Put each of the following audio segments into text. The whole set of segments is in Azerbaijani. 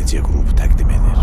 DJ qrupu təqdim edir.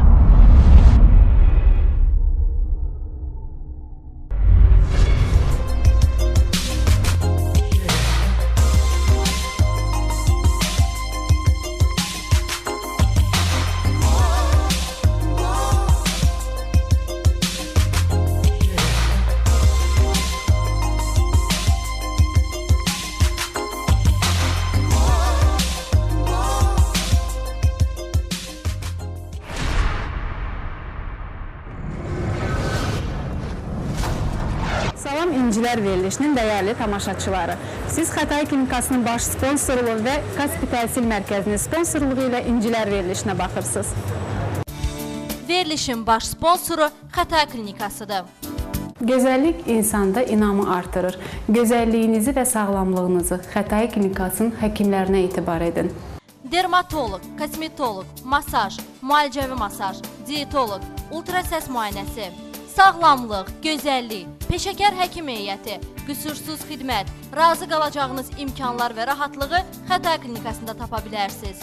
Salam İncilər verilişinin dəyərli tamaşaçıları. Siz Xətai Klinikasının baş sponsorluğu və Kaspi Təhsil Mərkəzinin sponsorluğu ilə İncilər verilişinə baxırsınız. Verilişin baş sponsoru Xətai Klinikasıdır. Gözəllik insanda inamı artırır. Gözəlliyinizi və sağlamlığınızı Xətai Klinikasının həkimlərinə etibar edin. Dermatoloq, kosmetoloq, masaj, müalicəvi masaj, diyetoloq, ultrasəs müayinəsi, sağlamlıq, gözəllik, peşəkar həkim heyəti, qüsursuz xidmət, razı qalacağınız imkanlar və rahatlığı Xətai Klinikasında tapa bilərsiniz.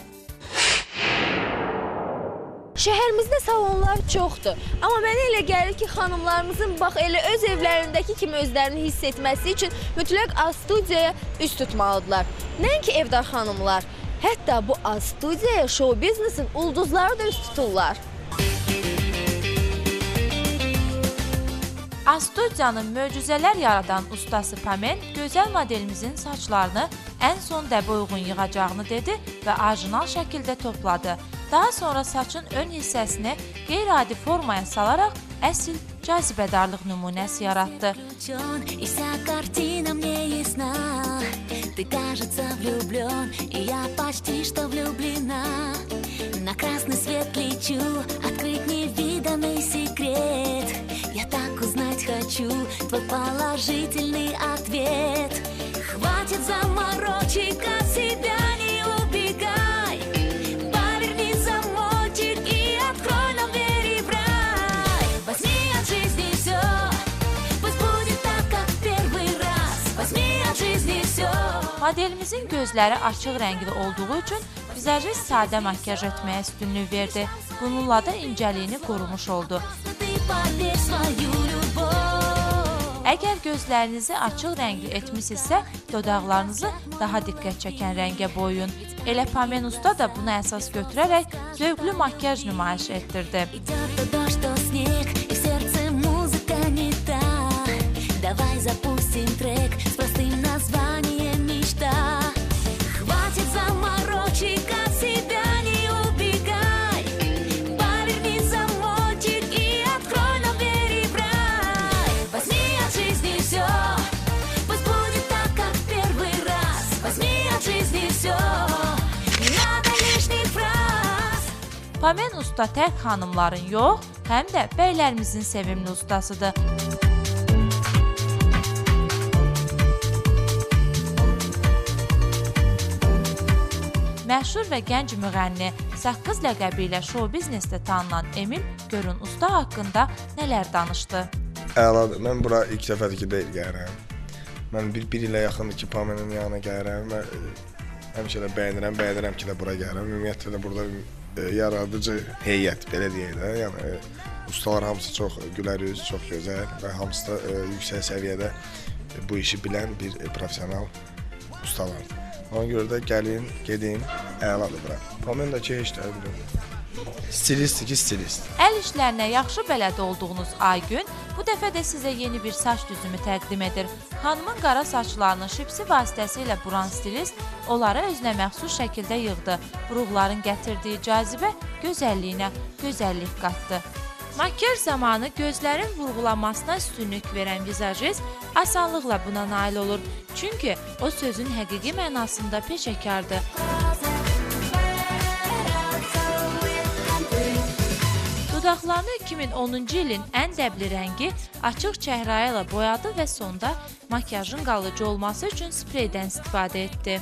Şəhərimizdə salonlar çoxdur, amma mənə elə gəlir ki, xanımlarımızın bax elə öz evlərindəki kimi özlərini hiss etməsi üçün mütləq A-studiyaya üst tutmalıdırlar. Nəinki evdar xanımlar, hətta bu A-studiyaya show biznesin ulduzları da üst tuturlar. A-studiyanın möcüzələr yaradan ustası Pamen gözəl modelimizin saçlarını ən son dəbə uyğun yığacağını dedi və orijinal şəkildə topladı. Daha sonra saçın ön hissəsini qeyri-adi formaya salaraq əsl cazibədarlıq nümunəsi yaratdı. Я так узнать хочу твой положительный ответ. Хватит заморочек, от себя не убегай. Поверни замочек и открой нам двери в рай. Возьми от жизни все, пусть будет так, как первый раз. Возьми от жизни все. Modelimizin gözləri açıq rəngli olduğu üçün vizajist sadə makyaj etməyə üstünlük verdi. Bununla da incəliyini qorumuş oldu. Əgər gözlərinizi açıq rəngli etmisinizsə, dodaqlarınızı daha diqqət çəkən rəngə boyayın. Elə Pamen usta da buna əsas götürərək zövqlü makyaj nümayiş etdirdi. Pamen usta tək xanımların yox, həm də bəylərimizin sevimli ustasıdır. Məşhur və gənc müğənni, Saqqız ləqəbi ilə show biznesdə tanınan Emil Görün usta haqqında nələr danışdı? Əladır, mən bura ilk dəfədir ki, deyil gəlirəm. Mən bir ilə yaxındır ki, Pamenin yanına gəlirəm və həmişə də bəyənirəm ki, də bura gəlirəm. Ümumiyyətlə də burada yaradıcı heyət, belə deyək də, yəni ustalar hamısı çox gülərüz, çox gözəl və hamısı da yüksək səviyyədə bu işi bilən bir professional ustalardır. Ona görə də gəlin, gedin, əladır bura. Pamen də ki, heç də stilist ki, stilist. Əl işlərinə yaxşı bələd olduğunuz Aygün bu dəfə də sizə yeni bir saç düzümü təqdim edir. Xanımın qara saçlarını şipsi vasitəsilə buran stilist onları özünə məxsus şəkildə yığdı. Buruqların gətirdiyi cazibə gözəlliyinə gözəllik qatdı. Makyaj zamanı gözlərin vurğulanmasına üstünlük verən vizajist asanlıqla buna nail olur. Çünki o sözün həqiqi mənasında peşəkardır. Dodaqlarını 2010-cu ilin ən dəbli rəngi açıq çəhrayı ilə boyadı və sonda makyajın qalıcı olması üçün spreydən istifadə etdi.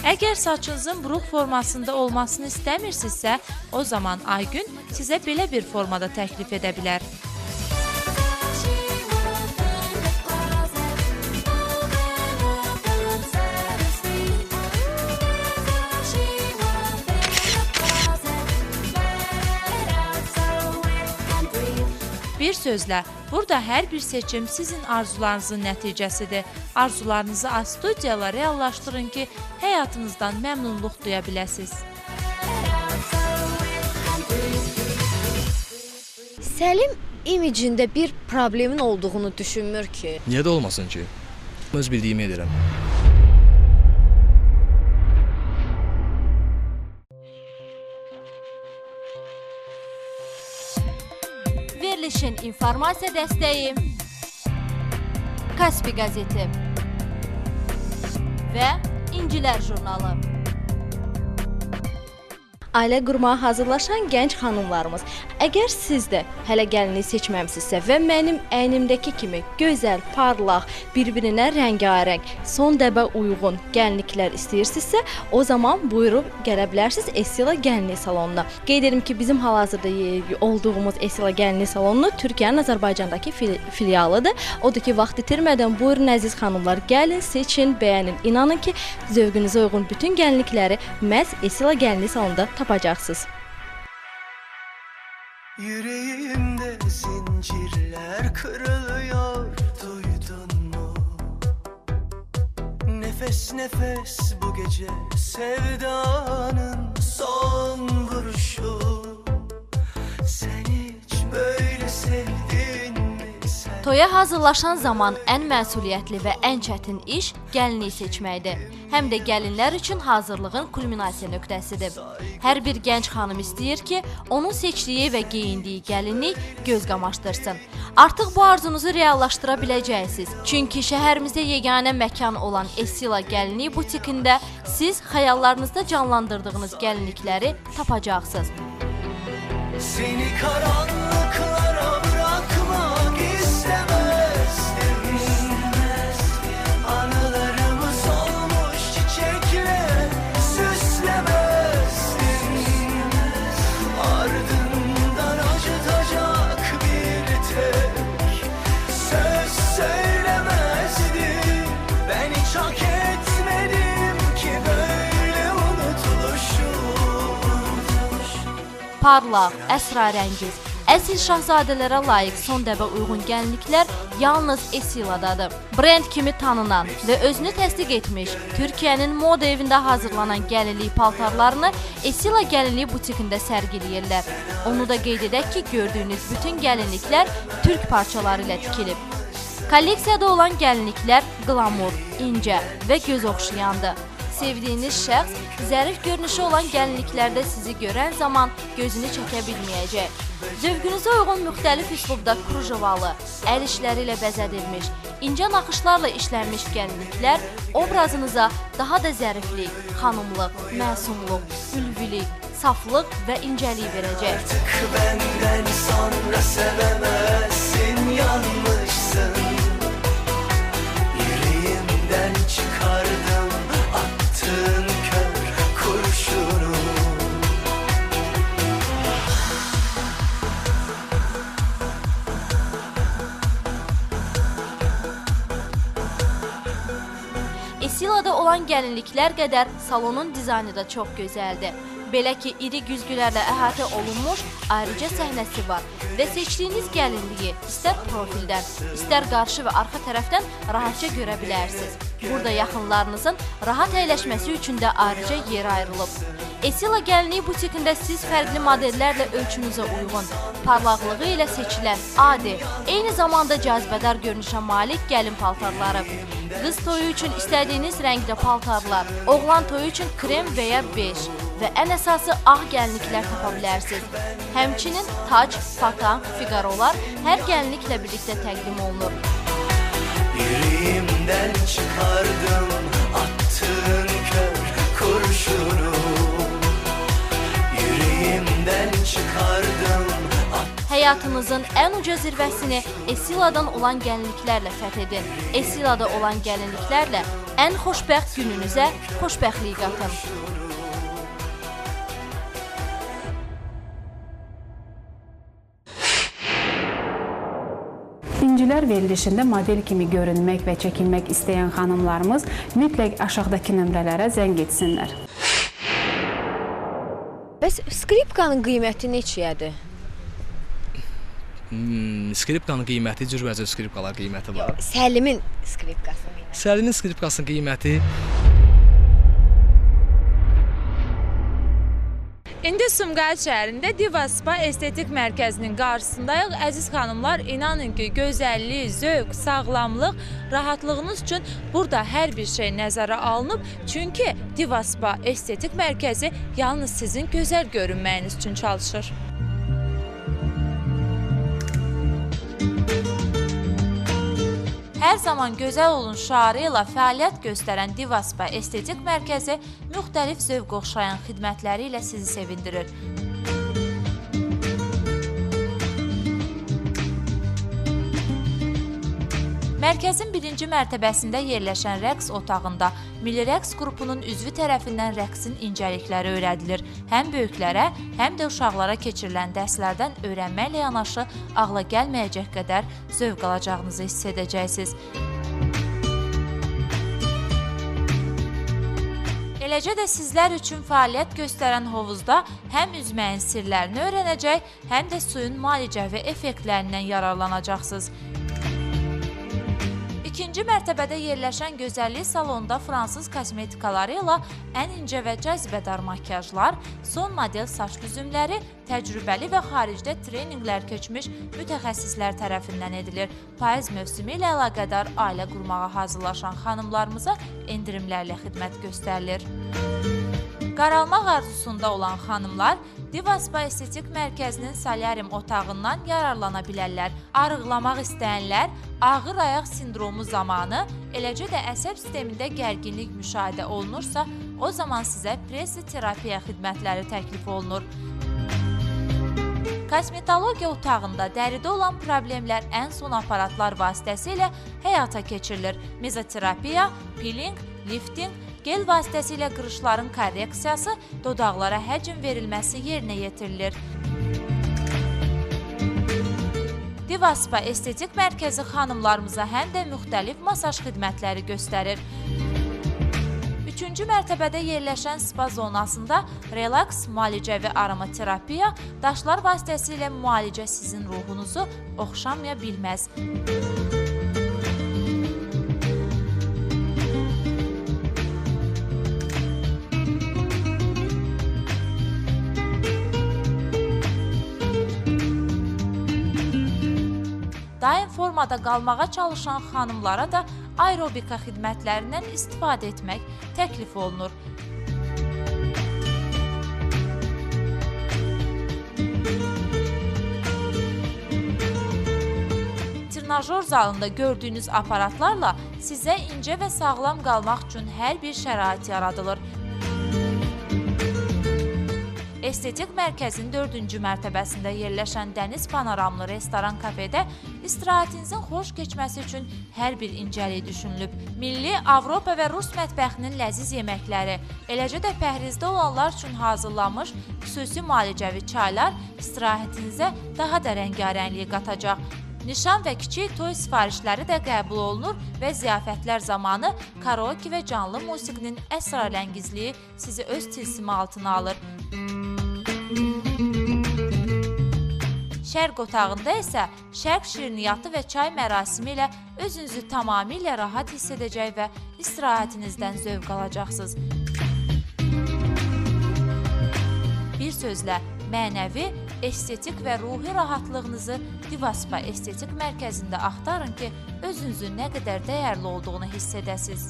Əgər saçınızın buruq formasında olmasını istəmirsinizsə, o zaman Aygün sizə belə bir formada təklif edə bilər. Bir sözlə, burada hər bir seçim sizin arzularınızın nəticəsidir. Arzularınızı A-Studiya reallaşdırın ki, həyatınızdan məmnunluq duya biləsiniz. Səlim imicində bir problemin olduğunu düşünmür ki. Niyə də olmasın ki? Öz bildiyimi edirəm. Verilişin informasiya dəstəyi Kaspi qəzeti və İncilər jurnalı. Ailə qurmağa hazırlaşan gənc xanımlarımız, əgər siz də hələ gəlinlik seçməmisinizsə və mənim əynimdəki kimi gözəl, parlaq, bir-birinə rəngarəng, son dəbə uyğun gəlinliklər istəyirsinizsə, o zaman buyurub gələ bilərsiniz Esila gəlinlik salonuna. Qeyd edim ki, bizim hal-hazırda olduğumuz Esila gəlinlik salonu Türkiyənin Azərbaycandakı filialıdır. Odur ki, vaxt itirmədən buyurun əziz xanımlar, gəlin, seçin, bəyənin. İnanın ki, zövqünüzə uyğun bütün gəlinlikləri məhz Esila gəlinlik salonunda tapacaqsınız. Yüreğimde zincirler kırılıyor, duydun mu? Nefes nefes bu gece sevdanın son vuruşu. Sen hiç böyle sevdin mi? Toya hazırlaşan zaman ən məsuliyyətli və ən çətin iş gəlinlik seçməkdir. Həm də gəlinlər üçün hazırlığın kulminasiya nöqtəsidir. Hər bir gənc xanım istəyir ki, onun seçdiyi və geyindiyi gəlinlik göz qamaşdırsın. Artıq bu arzunuzu reallaşdıra biləcəksiniz. Çünki şəhərimizdə yeganə məkan olan Esila gəlinlik butikində siz xəyallarınızda canlandırdığınız gəlinlikləri tapacaqsınız. Seni karanlıklara bırakmak istemezdim. Anılarımız olmuş çiçekle süslemezdim. Ardından acıtacak bir tek söz söylemezdim. Ben hiç hak etmedim ki böyle unutuluşu. Parlaq, əsrarəngiz, əsil şahzadələrə layiq son dəbə uyğun gəlinliklər yalnız Esiladadır. Brend kimi tanınan və özünü təsdiq etmiş Türkiyənin moda evində hazırlanan gəlinlik paltarlarını Esila gəlinlik butikində sərgiləyirlər. Onu da qeyd edək ki, gördüyünüz bütün gəlinliklər türk parçaları ilə tikilib. Kolleksiyada olan gəlinliklər qlamur, incə və göz oxşayandır. Sevdiyiniz şəxs zərif görünüşü olan gəlinliklərdə sizi görən zaman gözünü çəkə bilməyəcək. Zövqünüzə uyğun müxtəlif üslubda krujovalı, əl işləri ilə bəzədilmiş, incə naxışlarla işlənmiş gəlinliklər obrazınıza daha da zəriflik, xanımlıq, məsumluq, ülvilik, saflıq və incəlik verəcək. Artık benden sonra sevemezsin, yanmışsın. Yüreğimden çıkardım attığın kör kurşunu. Esilada olan gəlinliklər qədər salonun dizaynı da çox gözəldir. Belə ki, iri güzgülərlə əhatə olunmuş ayrıca səhnəsi var və seçdiyiniz gəlinliyi istər profildən, istər qarşı və arxa tərəfdən rahatca görə bilərsiniz. Burada yaxınlarınızın rahat əyləşməsi üçün də ayrıca yer ayrılıb. Esila gəlinlik butikində siz fərqli modellərlə ölçünüzə uyğun, parlaqlığı ilə seçilən adi, eyni zamanda cazibədar görünüşə malik gəlin paltarları, qız toyu üçün istədiyiniz rəngdə paltarlar, oğlan toyu üçün krem və ya bej və ən əsası ağ gəlinliklər tapa bilərsiniz. Həmçinin tac, fatan, figarolar hər gəlinliklə birlikdə təqdim olunur. Yüreğimden çıkardım attığın kör kurşunu. Yüreğimden çıkardım. Həyatınızın ən uca zirvəsini Esiladan olan gəlinliklərlə fəth edin. Esilada olan gəlinliklərlə ən xoşbəxt gününüzə xoşbəxtlik qatın. İncilər verilişində model kimi görünmək və çəkilmək istəyən xanımlarımız mütləq aşağıdakı nömrələrə zəng etsinlər. Bəs skripkanın qiyməti neçəyədir? Skripkanın qiyməti cürbəcür skripkalar qiyməti var. Səlimin skripkasının qiyməti. Səlimin skripkasının qiyməti İndi Sumqayıt şəhərində Diva Spa estetik mərkəzinin qarşısındayıq. Əziz xanımlar, inanın ki, gözəllik, zövq, sağlamlıq, rahatlığınız üçün burada hər bir şey nəzərə alınıb. Çünki Diva Spa estetik mərkəzi yalnız sizin gözəl görünməyiniz üçün çalışır. Hər zaman gözəl olun şüarı ilə fəaliyyət göstərən Diva Spa estetik mərkəzi müxtəlif zövq oxşayan xidmətləri ilə sizi sevindirir. Mərkəzin birinci mərtəbəsində yerləşən rəqs otağında Milli Rəqs qrupunun üzvü tərəfindən rəqsin incəlikləri öyrədilir. Həm böyüklərə, həm də uşaqlara keçirilən dərslərdən öyrənməklə yanaşı ağla gəlməyəcək qədər zövq alacağınızı hiss edəcəksiniz. Eləcə də sizlər üçün fəaliyyət göstərən hovuzda həm üzməyin sirlərini öyrənəcək, həm də suyun malicəvi effektlərindən yararlanacaqsınız. İkinci mərtəbədə yerləşən gözəllik salonunda fransız kosmetikaları ilə ən incə və cazibədar makyajlar, son model saç düzümləri, təcrübəli və xaricdə treninqlər keçmiş mütəxəssislər tərəfindən edilir. Payız mövsümü ilə əlaqədar ailə qurmağa hazırlaşan xanımlarımıza endirimlərlə xidmət göstərilir. Qaralmaq arzusunda olan xanımlar Diva Spa estetik mərkəzinin solyarium otağından yararlana bilərlər. Arıqlamaq istəyənlər ağır ayaq sindromu zamanı, eləcə də əsəb sistemində gərginlik müşahidə olunursa, o zaman sizə presi terapiya xidmətləri təklif olunur. Kosmetologiya otağında dəridə olan problemlər ən son aparatlar vasitəsilə həyata keçirilir. Mezoterapiya, peeling, lifting, gel vasitəsilə qırışların korreksiyası, dodaqlara həcm verilməsi yerinə yetirilir. Diva Spa estetik mərkəzi xanımlarımıza həm də müxtəlif masaj xidmətləri göstərir. Üçüncü mərtəbədə yerləşən spa zonasında relaks, müalicəvi aromaterapiya, daşlar vasitəsilə müalicə sizin ruhunuzu oxşamaya bilməz. Daim formada qalmağa çalışan xanımlara da aerobika xidmətlərindən istifadə etmək təklif olunur. Trenajör zalında gördüyünüz aparatlarla sizə incə və sağlam qalmaq üçün hər bir şərait yaradılır. Estetik mərkəzin 4-cü mərtəbəsində yerləşən dəniz panoramlı restoran kafedə istirahətinizin xoş keçməsi üçün hər bir incəlik düşünülüb. Milli, Avropa və Rus mətbəxinin ləziz yeməkləri, eləcə də pəhrizdə olanlar üçün hazırlanmış xüsusi müalicəvi çaylar istirahətinizə daha da rəngarəngliyi qatacaq. Nişan və kiçik toy sifarişləri də qəbul olunur və ziyafətlər zamanı karaoke və canlı musiqinin əsraləngizliyi sizi öz tilsimi altına alır. Şərq otağında isə şərq şirniyyatı və çay mərasimi ilə özünüzü tamamilə rahat hiss edəcək və istirahətinizdən zövq alacaqsınız. Bir sözlə, mənəvi, estetik və ruhi rahatlığınızı Diva Spa estetik mərkəzində axtarın ki, özünüzün nə qədər dəyərli olduğunu hiss edəsiniz.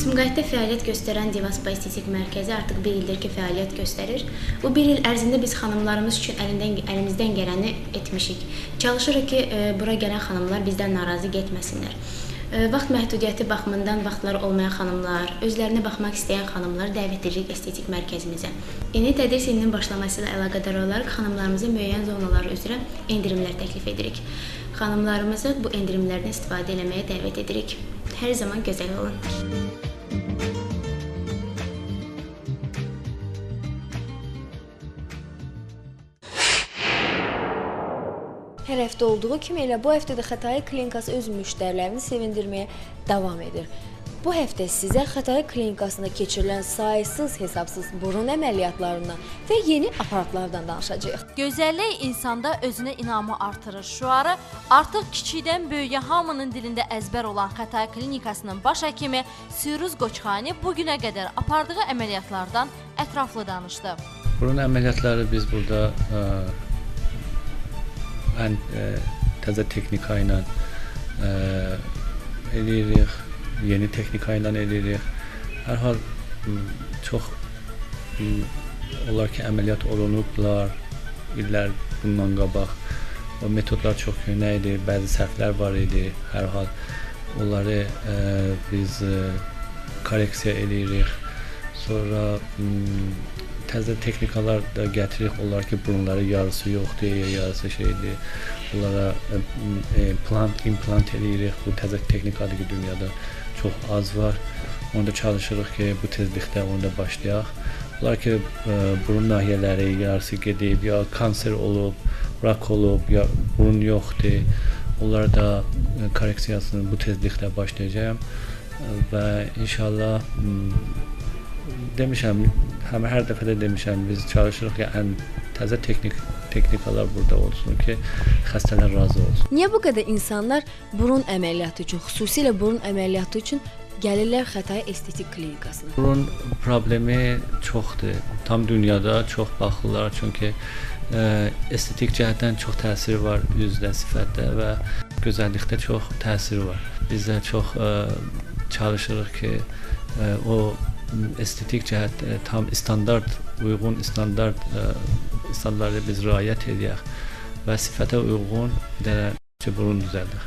Sumqayıtda fəaliyyət göstərən Diva Spa estetik mərkəzi artıq bir ildir ki, fəaliyyət göstərir. Bu bir il ərzində biz xanımlarımız üçün əlimizdən gələni etmişik. Çalışırıq ki, bura gələn xanımlar bizdən narazı getməsinlər. Vaxt məhdudiyyəti baxımından vaxtları olmayan xanımlar, özlərinə baxmaq istəyən xanımlar dəvət edirik estetik mərkəzimizə. Yeni tədris ilinin başlaması ilə əlaqədar olaraq xanımlarımıza müəyyən zonalar üzrə endirimlər təklif edirik. xanımlarımızı bu endirimlərdən istifadə etməyə dəvət edirik. Hər zaman gözəl olun. Hər həftə olduğu kimi elə bu həftə də Xətai klinikası öz müştərilərini sevindirməyə davam edir. Bu həftə sizə Xətai klinikasında keçirilən saysız hesabsız burun əməliyyatlarından və yeni aparatlardan danışacağıq. Gözəllik insanda özünə inamı artırır şüarı artıq kiçikdən böyüyə hamının dilində əzbər olan Xətai klinikasının baş həkimi Siruz Qoçxani bu günə qədər apardığı əməliyyatlardan ətraflı danışdı. Burun əməliyyatları biz burada ən təzə texnika ilə edirik, yeni texnika ilə edirik. Hər hal çox olar ki, əməliyyat olunublar illər bundan qabaq. O metodlar çox köhnə idi, bəzi səhvlər var idi. Hər hal onları biz korreksiya edirik. Sonra təzə texnikalar da gətiririk, onlar ki, burunları yarısı yoxdur, yarısı şeydir. Bunlara implant edirik. Bu təzə texnikadır ki, dünyada çox az var. Onda çalışırıq ki, bu tezlikdə onda başlayaq. Onlar ki, burun nahiyələri yarısı gedib, ya kanser olub, rak olub, ya burun yoxdur. Onlar da korreksiyasını bu tezlikdə başlayacağım. Və inşallah demişəm, hər dəfə də demişəm, biz çalışırıq ki, ən təzə texnikalar burada olsun ki, xəstələr razı olsun. Niyə bu qədər insanlar burun əməliyyatı üçün, xüsusilə burun əməliyyatı üçün gəlirlər Xətai estetik klinikasına? Burun problemi çoxdur. Tam dünyada çox baxırlar, çünki estetik cəhətdən çox təsiri var üzdə, sifətdə və gözəllikdə çox təsiri var. Biz də çox çalışırıq ki, o estetik cəhət tam uyğun standartları biz riayət edək və sifətə uyğun bir dənə burun düzəldək.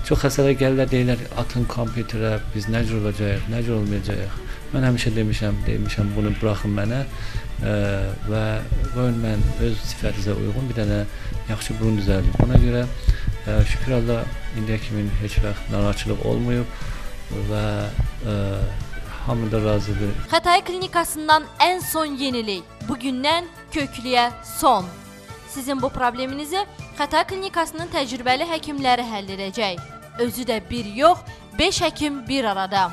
Çox xəstələr gəlirlər, deyirlər, atın kompüterə, biz nə cür olacaq, nə cür olmayacaq. Mən həmişə demişəm, bunu buraxın mənə və mən öz sifətinizə uyğun bir dənə yaxşı burun düzəldim. Buna görə şükür Allah, indiyə kimi heç vaxt narahatçılıq olmayıb və hamı da razıdır. Xətai klinikasından ən son yenilik, bugündən köklüyə son. Sizin bu probleminizi Xətai klinikasının təcrübəli həkimləri həll edəcək. Özü də bir yox, 5 həkim bir arada.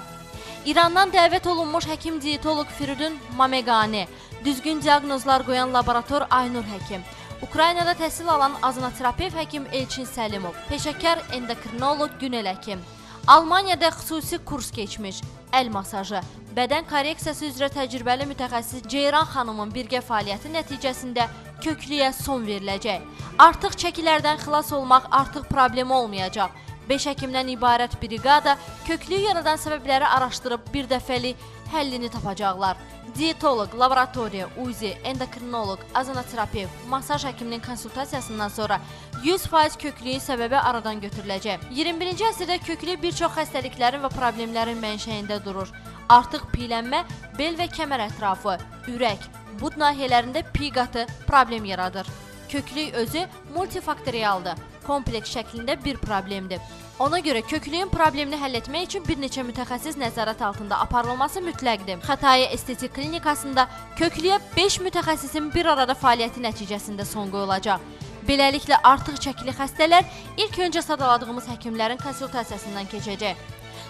İrandan dəvət olunmuş həkim-diyetoloq Firidun Mamegani, düzgün diaqnozlar qoyan laborator Aynur həkim, Ukraynada təhsil alan azonoterapev həkim Elçin Səlimov, peşəkar endokrinoloq Günel həkim, Almaniyada xüsusi kurs keçmiş, əl masajı, bədən korreksiyası üzrə təcrübəli mütəxəssis Ceyran xanımın birgə fəaliyyəti nəticəsində köklüyə son veriləcək. Artıq çəkilərdən xilas olmaq artıq problem olmayacaq. 5 həkimdən ibarət briqada köklüyü yaradan səbəbləri araşdırıb bir dəfəlik həllini tapacaqlar. Diyetoloq, laboratoriya, UZI, endokrinoloq, azonoterapev, masaj həkiminin konsultasiyasından sonra 100% köklüyün səbəbi aradan götürüləcək. 21-ci əsrdə köklü bir çox xəstəliklərin və problemlərin mənşəyində durur. Artıq piylənmə, bel və kəmər ətrafı, ürək, bud nahiyələrində piy qatı problem yaradır. Köklük özü multifaktorialdır, kompleks şəklində bir problemdir. Ona görə köklüyün problemini həll etmək üçün bir neçə mütəxəssis nəzarət altında aparılması mütləqdir. Xətai estetik klinikasında köklüyə 5 mütəxəssisin bir arada fəaliyyəti nəticəsində son qoyulacaq. Beləliklə artıq çəkili xəstələr ilk öncə sadaladığımız həkimlərin konsultasiyasından keçəcək.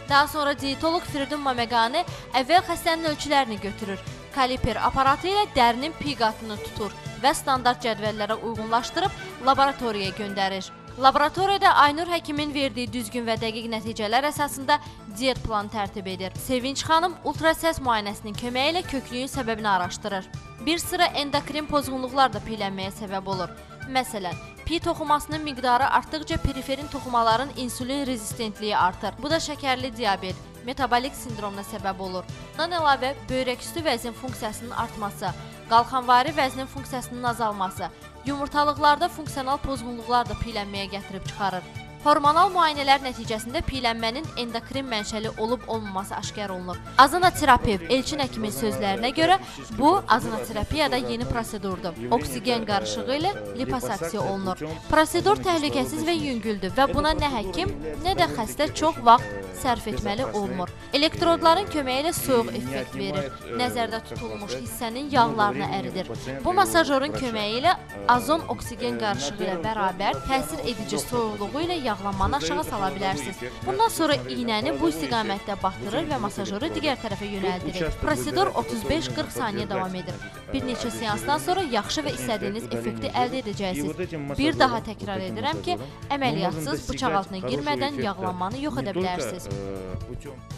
Daha sonra diyetoloq Firidun Mamegani əvvəl xəstənin ölçülərini götürür. Kaliper aparatı ilə dərinin piy qatını tutur və standart cədvəllərə uyğunlaşdırıb laboratoriyaya göndərir. Laboratoriyada Aynur həkimin verdiyi düzgün və dəqiq nəticələr əsasında diyet planı tərtib edir. Sevinç xanım ultrasəs müayinəsinin köməyi ilə köklüyün səbəbini araşdırır. Bir sıra endokrin pozğunluqlar da piylənməyə səbəb olur. Məsələn, piy toxumasının miqdarı artdıqca periferin toxumaların insulin rezistentliyi artır. Bu da şəkərli diabet, metabolik sindromuna səbəb olur. Bundan əlavə, böyrəküstü vəzin funksiyasının artması, qalxanvari vəznin funksiyasının azalması, yumurtalıqlarda funksional pozğunluqlar da piylənməyə gətirib çıxarır. Hormonal müayinələr nəticəsində piylənmənin endokrin mənşəli olub-olmaması aşkar olunur. Azinoterapevt Elçin həkimin sözlərinə görə bu azinoterapiyada yeni prosedurdur. Oksigen qarışığı ilə liposaksiya olunur. Prosedur təhlükəsiz və yüngüldür və buna nə həkim, nə də xəstə çox vaxt sərf etməli olmur. Elektrodların köməyi ilə soyuq effekt verir. Nəzərdə tutulmuş hissənin yağlarını əridir. Bu masajorun köməyi ilə azon-oksigen qarışığı ilə bərabər təsir edici soyuqluğu ilə yağlanmanı aşağı sala bilərsiniz. Bundan sonra iynəni bu istiqamətdə batırır və masajoru digər tərəfə yönəldirir. Prosedur 35-40 saniyə davam edir. Bir neçə seansdan sonra yaxşı və istədiyiniz effekti əldə edəcəksiniz. Bir daha təkrar edirəm ki, əməliyyatsız bıçaq altına girmədən yağlanmanı yox edə bilərsiniz.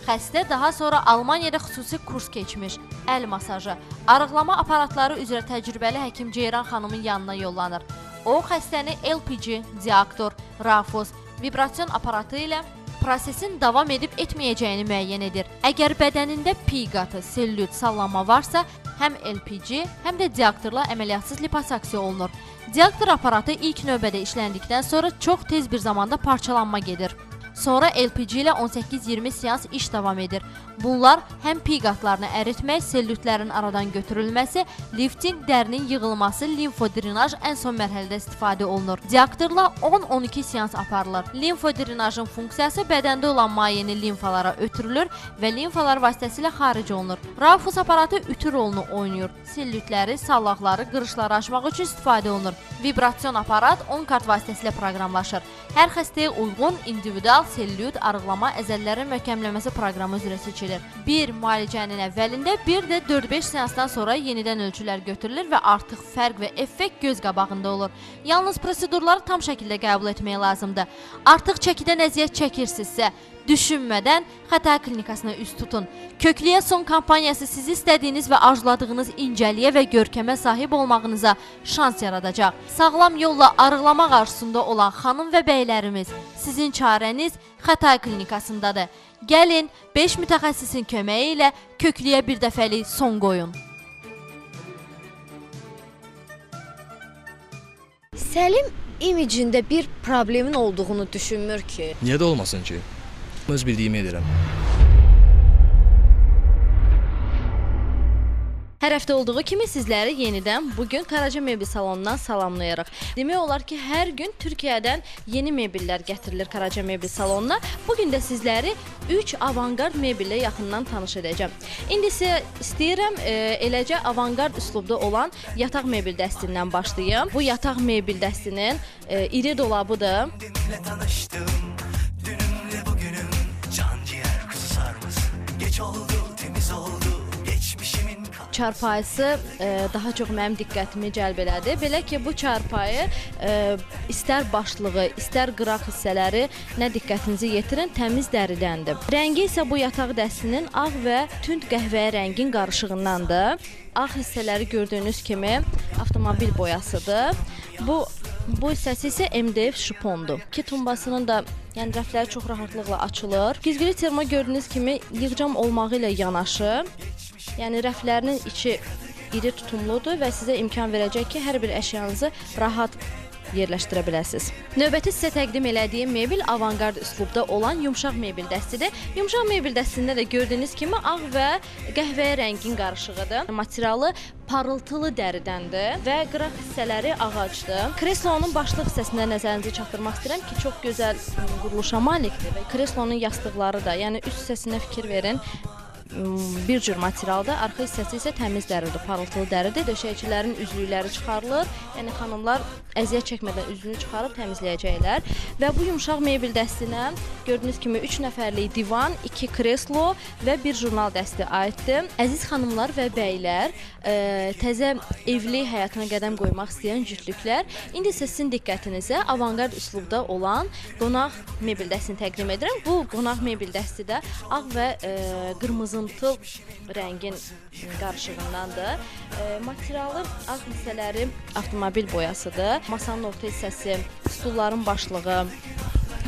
Xəstə daha sonra Almaniyada xüsusi kurs keçmiş, əl masajı, arıqlama aparatları üzrə təcrübəli həkim Ceyran xanımın yanına yollanır. O, xəstəni LPG, diaktor, rafos, vibrasyon aparatı ilə prosesin davam edib etməyəcəyini müəyyən edir. Əgər bədənində pi qatı, selülit, sallanma varsa, həm LPG, həm də diaktorla əməliyyatsız liposaksiya olunur. Diaktor aparatı ilk növbədə işləndikdən sonra çox tez bir zamanda parçalanma gedir. Sonra LPG ilə 18-20 seans iş davam edir. Bunlar həm pi qatlarını əritmək, selülitlərin aradan götürülməsi, lifting, dərinin yığılması, limfodrenaj ən son mərhələdə istifadə olunur. Diaktorla 10-12 seans aparılır. Limfodrenajın funksiyası bədəndə olan mayeni limfalara ötürülür və limfalar vasitəsilə xaric olunur. Rafus aparatı ütü rolunu oynayır. Selülitləri, sallaqları, qırışları aşmaq üçün istifadə olunur. Vibrasyon aparat 10 kart vasitəsilə proqramlaşır. Hər xəstəyə uyğun individual selülit arıqlama əzələlərin möhkəmləməsi proqramı üzrə seçilir. Bir müalicənin əvvəlində, bir də 4-5 seansdan sonra yenidən ölçülər götürülür və artıq fərq və effekt göz qabağında olur. Yalnız prosedurları tam şəkildə qəbul etmək lazımdır. Artıq çəkidən əziyyət çəkirsinizsə, düşünmədən Xətai klinikasına üz tutun. Köklüyə son kampaniyası sizi istədiyiniz və arzuladığınız incəliyə və görkəmə sahib olmağınıza şans yaradacaq. Sağlam yolla arıqlama qarşısında olan xanım və bəylərimiz, sizin çarəniz Xətai klinikasındadır. Gəlin, 5 mütəxəssisin köməyi ilə köklüyə bir dəfəlik son qoyun. Səlim imicində bir problemin olduğunu düşünmür ki. Niyə də olmasın ki? Öz bildiyimi edirəm. Hər həftə olduğu kimi sizləri yenidən bugün Karaca Mebel salonundan salamlayırıq. Demək olar ki, hər gün Türkiyədən yeni mebellər gətirilir Karaca Mebel salonuna. Bugün də sizləri 3 avangard mebellə yaxından tanış edəcəm. İndi isə istəyirəm eləcə avangard üslubda olan yataq mebel dəstindən başlayım. Bu yataq mebel dəstinin iri dolabıdır. Dünümle bugünüm can ciğer kuzu sarması. Geç oldu, temiz oldu, geçmişimin çarpayısı daha çox mənim diqqətimi cəlb elədi. Belə ki, bu çarpayı istər başlığı, istər qıraq hissələri nə diqqətinizi yetirin, təmiz dəridəndir. Rəngi isə bu yataq dəstinin ağ və tünd qəhvəyə rəngin qarışığındandır. Ağ hissələri gördüyünüz kimi avtomobil boyasıdır. Bu hissəsi isə MDF şipondur. İki tumbasının da rəfləri çox rahatlıqla açılır. Gizgili termo gördüyünüz kimi yığcam olmağı ilə yanaşı, yəni rəflərinin içi iri tutumludur və sizə imkan verəcək ki, hər bir əşyanızı rahat yerləşdirə biləsiniz. Növbəti sizə təqdim elədiyim mebel avangard üslubda olan yumşaq mebel dəstidir. Yumşaq mebel dəstində də gördüyünüz kimi ağ və qəhvəyə rəngin qarışığıdır. Materialı parıltılı dəridəndir və qıraq hissələri ağacdır. Kreslonun başlıq hissəsində nəzərinizi çatdırmaq istəyirəm ki, çox gözəl quruluşa malikdir və kreslonun yastıqları da, yəni üst hissəsinə fikir verin. Bir cür materialda, arxa hissəsi isə təmiz dəridir, parıltılı dəridir. Döşəkçilərin üzlükləri çıxarılır. Yəni xanımlar əziyyət çəkmədən üzlüyünü çıxarıb təmizləyəcəklər. Və bu yumşaq mebel dəstinə gördüyünüz kimi 3 nəfərlik divan, 2 kreslo və 1 jurnal dəsti aiddir. Əziz xanımlar və bəylər, təzə evli həyatına qədəm qoymaq istəyən cütlüklər, indi isə sizin diqqətinizə avangard üslubda olan qonaq mebel dəstini təqdim edirəm. Bu qonaq mebel dəstidə ağ və qırmızımtıl rəngin qarışığındandır. Materialı ağ hissələri avtomobil boyasıdır. Masanın orta hissəsi, stulların başlığı,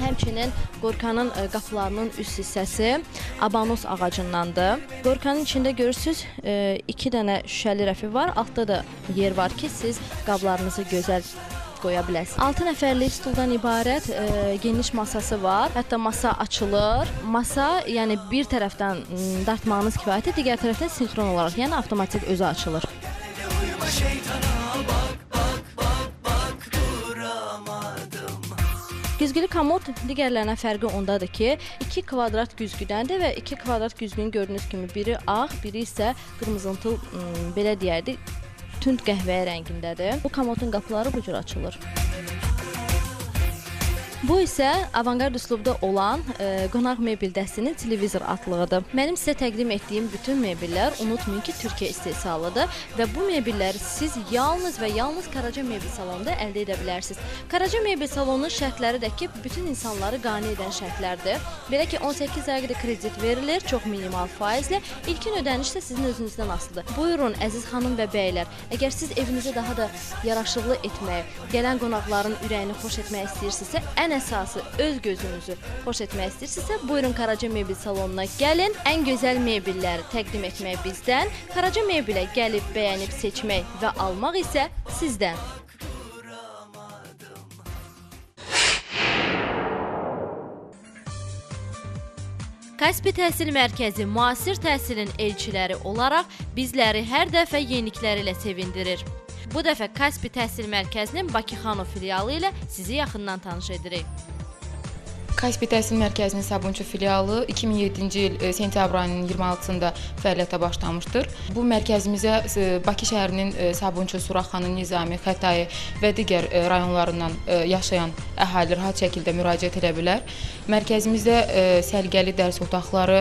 həmçinin qorkanın qapılarının üst hissəsi abanos ağacındandır. Qorkanın içində görürsünüz 2 dənə şüşəli rəfi var. Altda da yer var ki, siz qablarınızı gözəl qoya bilərsiniz. 6 nəfərlik stuldan ibarət geniş masası var. Hətta masa açılır. Masa, yəni bir tərəfdən dartmağınız kifayətdir, digər tərəfdən sinxron olaraq, yəni avtomatik özü açılır. Güzgülü komod digərlərinə fərqi ondadır ki, 2 kvadrat güzgüdəndir və 2 kvadrat güzgünün gördüyünüz kimi biri ağ, biri isə qırmızıntıl, belə deyərdik, tünd qəhvəyi rəngindədir. Bu komodun qapıları bu cür açılır. Bu isə avangard üslubda olan qonaq mebel dəstəsinin televizor atlığıdır. Mənim sizə təqdim etdiyim bütün mebellər, unutmayın ki, Türkiyə istehsalıdır və bu mebelləri siz yalnız və yalnız Karaca Mebel salonunda əldə edə bilərsiniz. Karaca Mebel salonunun şərtləri də ki, bütün insanları qane edən şərtlərdir. Belə ki, 18 ayda kredit verilir, çox minimal faizlə. İlkin ödəniş də sizin özünüzdən asılıdır. Buyurun, əziz xanım və bəylər, əgər siz evinizi daha da yaraşıqlı etmək, gələn qonaqların ürəyini xoş etmək istəyirsinizsə, ən əsası öz gözünüzü xoş etmək istəyirsinizsə, buyurun Karaca Mebel salonuna gəlin. Ən gözəl mebelləri təqdim etmək bizdən, Karaca Mebelə gəlib bəyənib seçmək və almaq isə sizdən. Kaspi Təhsil Mərkəzi müasir təhsilin elçiləri olaraq bizləri hər dəfə yenilikləri ilə sevindirir. Bu dəfə Kaspi Təhsil Mərkəzinin Bakıxanov filialı ilə sizi yaxından tanış edirik. Kaspi Təhsil Mərkəzinin Sabunçu filialı 2007-ci il sentyabr ayının 26-sında fəaliyyətə başlamışdır. Bu mərkəzimizə Bakı şəhərinin Sabunçu, Suraxanı, Nizami, Xətai və digər rayonlarından yaşayan əhali rahat şəkildə müraciət edə bilər. Mərkəzimizdə səliqəli dərs otaqları,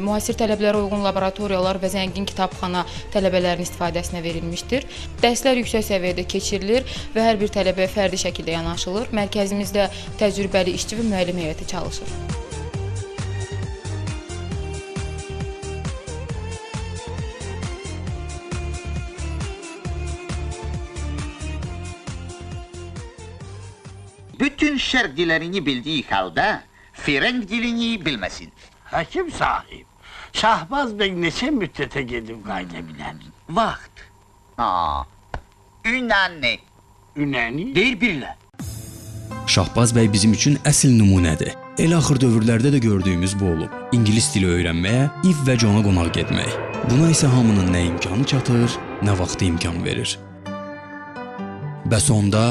müasir tələblərə uyğun laboratoriyalar və zəngin kitabxana tələbələrin istifadəsinə verilmişdir. Dərslər yüksək səviyyədə keçirilir və hər bir tələbəyə fərdi şəkildə yanaşılır. Mərkəzimizdə təcrübəli işçi və müəllim heyəti çalışır. Bütün şərq dillərini bildiyi halda Fireng dilini bilməsin. Həkim sahib, Şahbaz bəy neçə müddətə gedib qayda bilər? Vaxt. Ünəni. Ünəni? Deyir birlə. Şahbaz bəy bizim üçün əsl nümunədir. El axır dövrlərdə də gördüyümüz bu olub. İngilis dili öyrənməyə, İv və Cona qonaq getmək. Buna isə hamının nə imkanı çatır, nə vaxtı imkan verir. Bəs onda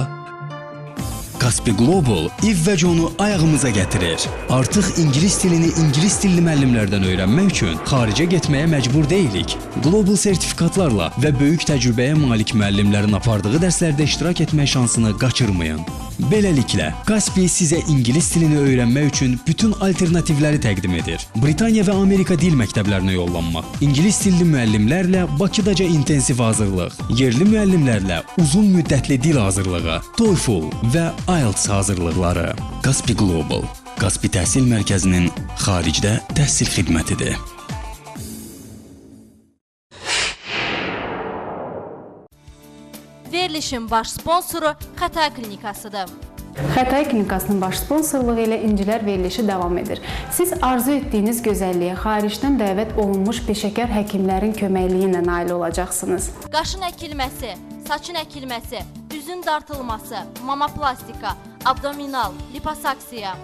Kaspi Global İv və Conu ayağımıza gətirir. Artıq ingilis dilini ingilis dilli müəllimlərdən öyrənmək üçün xaricə getməyə məcbur deyilik. Global sertifikatlarla və böyük təcrübəyə malik müəllimlərin apardığı dərslərdə iştirak etmək şansını qaçırmayın. Beləliklə, Kaspi sizə ingilis dilini öyrənmək üçün bütün alternativləri təqdim edir. Britaniya və Amerika dil məktəblərinə yollanmaq, ingilis dilli müəllimlərlə Bakıdaca intensiv hazırlıq, yerli müəllimlərlə uzun müddətli dil hazırlığı, TOEFL və IELTS hazırlıqları. Kaspi Global, Kaspi Təhsil Mərkəzinin xaricdə təhsil xidmətidir. Verilişin baş sponsoru Xətai Klinikasıdır. Xətai Klinikasının baş sponsorluğu ilə İncilər verilişi davam edir. Siz arzu etdiyiniz gözəlliyə xaricdən dəvət olunmuş peşəkar həkimlərin köməkliyi ilə nail olacaqsınız. Qaşın əkilməsi, saçın əkilməsi, üzün dartılması, mamoplastika, abdominal, liposaksiya.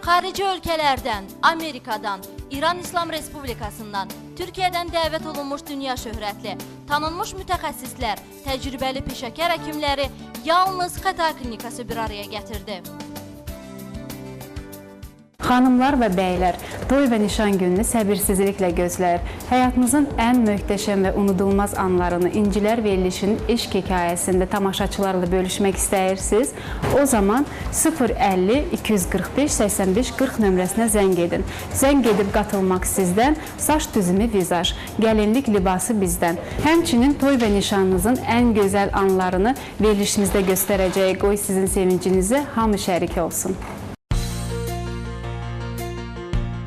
Xarici ölkələrdən, Amerikadan, İran İslam Respublikasından, Türkiyədən dəvət olunmuş dünya şöhrətli, tanınmış mütəxəssislər, təcrübəli peşəkar həkimləri yalnız Xətai Klinikası bir araya gətirdi. Xanımlar və bəylər, toy və nişan gününü səbirsizliklə gözləyir. Həyatınızın ən möhtəşəm və unudulmaz anlarını İncilər verilişinin eşq hekayəsində tamaşaçılarla bölüşmək istəyirsiniz, o zaman 050-245-85-40 nömrəsinə zəng edin. Zəng edib qatılmaq sizdən, saç düzümü vizaj, gəlinlik libası bizdən. Həmçinin toy və nişanınızın ən gözəl anlarını verilişimizdə göstərəcəyik. Qoy sizin sevincinizə hamı şərik olsun.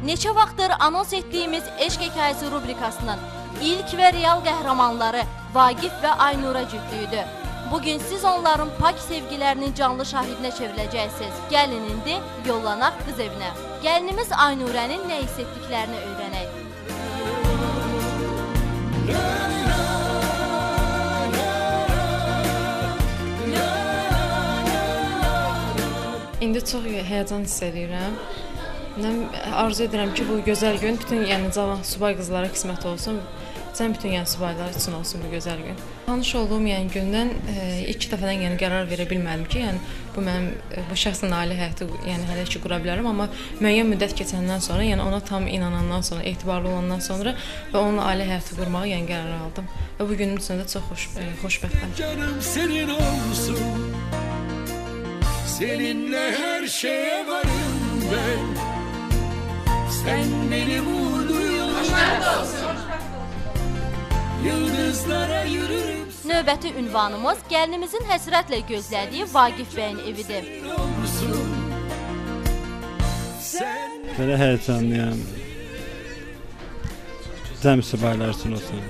Neçə vaxtdır anons etdiyimiz eşq hekayəsi rubrikasının ilk və real qəhrəmanları Vaqif və Aynura cütlüyüdür. Bugün siz onların pak sevgilərinin canlı şahidinə çevriləcəksiniz. Gəlin indi yollanaq qız evinə. Gəlinimiz Aynurənin nə hiss etdiklərini öyrənək. İndi çox həyəcan hiss edirəm. Arzu edirəm ki, bu gözəl gün bütün cavan subay qızlara qismət olsun. Bütün subaylar üçün olsun bu gözəl gün. Tanış olduğum gündən ilk dəfədən qərar verə bilmədim ki, bu mənim bu şəxsin ailə həyatı hələ ki qura bilərəm, amma müəyyən müddət keçəndən sonra, ona tam inanandan sonra, etibarlı olandan sonra və onunla ailə həyatı qurmağa qərar aldım. Və bu günün üçün də çox xoşbəxtəm. Canım senin olsun, seninle her şeye varım ben. Sen benim uğurluyum. Yıldızlara yürürüm. Növbəti ünvanımız gəlinimizin həsrətlə gözlədiyi Vaqif bəyin evidir. Belə həyəcanlıyam. Cəm subaylar üçün olsun.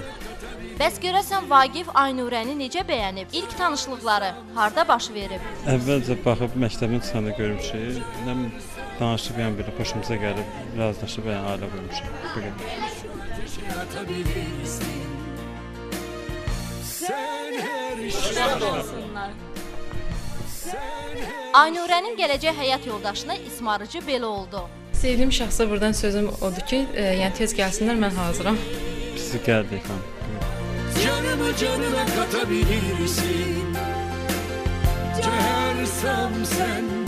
Bəs görəsən Vaqif Aynurəni necə bəyənib? İlk tanışlıqları harda baş verib? Əvvəlcə baxıb məktəbin çıxanda görmüşük. Danışıb belə xoşumuza gəlib, razılaşıb ailə qurmuşuq. Aynurənin gələcək həyat yoldaşına İsmarıcı belə oldu. Sevdiyim şəxsə buradan sözüm odur ki, tez gəlsinlər, mən hazıram. Bizi gəldik. Canımı canına katabilirsin, çağırsam senden.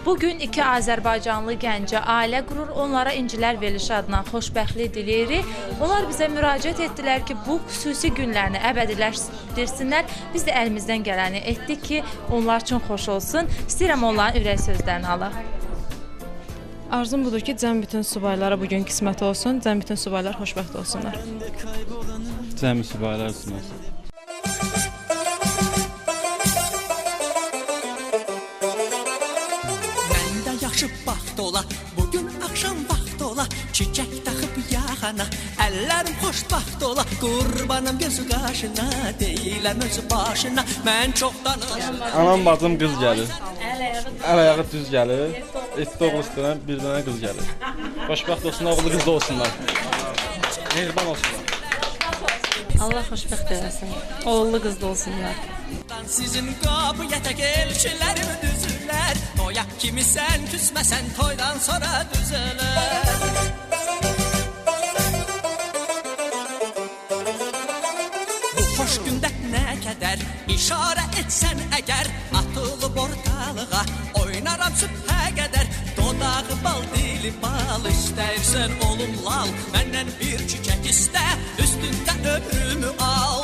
Bugün iki Azərbaycanlı gəncə ailə qurur, onlara İncilər verilişi adına xoşbəxtlik diləyirik. Onlar bizə müraciət etdilər ki, bu xüsusi günlərini əbədiləşdirsinlər. Biz də əlimizdən gələni etdik ki, onlar üçün xoş olsun. İstəyirəm onların ürək sözlərini alaq. Arzum budur ki, cəm bütün subaylara bugün qismət olsun, cəm bütün subaylar xoşbəxt olsunlar. Cəm subaylar üçün olsun. Ola, bugün akşam vaxt ola, çiçək taxıb yaxana, əllərim xoşbaxt ola, qurbanım gözü qaşına, deyiləm özü başına, mən çoxdanım. Anam bacım qız gəlir, əl ayağı düz gəlir, etdi oğul istəyirəm, bir dənə qız gəlir. Xoşbaxt olsunlar, oğlu qız da olsunlar. Mehriban olsunlar. Allah xoşbəxt eləsin, oğullu qız da olsunlar. Sizin qapıya tək elçilərim düzülər, toyaq kimi sən küsməsən toydan sonra düzələr. Bu xoş gündə nə qədər işarə etsən əgər, atılıb ortalığa oynaram sübhə qədər, dodağı bal dili bal, istərsən olum lal, məndən bir çiçək istə, üstündə ömrümü al.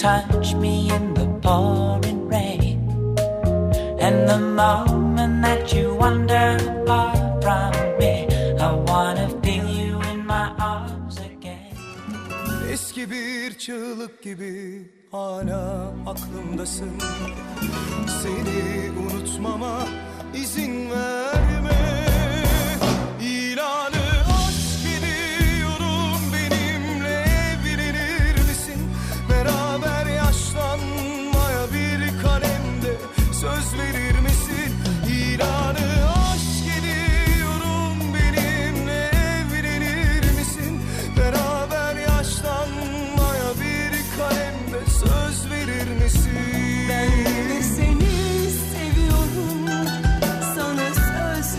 Touch me in the pouring rain, and the moment that you wander far from me, I wanna feel you in my arms again. Eski bir çığlık gibi hala aklımdasın, seni unutmama izin verme. İlanı aşk ediyorum, benimle evlenir misin? Beraber yaşlanmaya bir kalemde söz verir misin? İlanı aşk ediyorum, benimle evlenir misin? Beraber yaşlanmaya bir kalemde söz verir misin? Ben de seni seviyorum, sana söz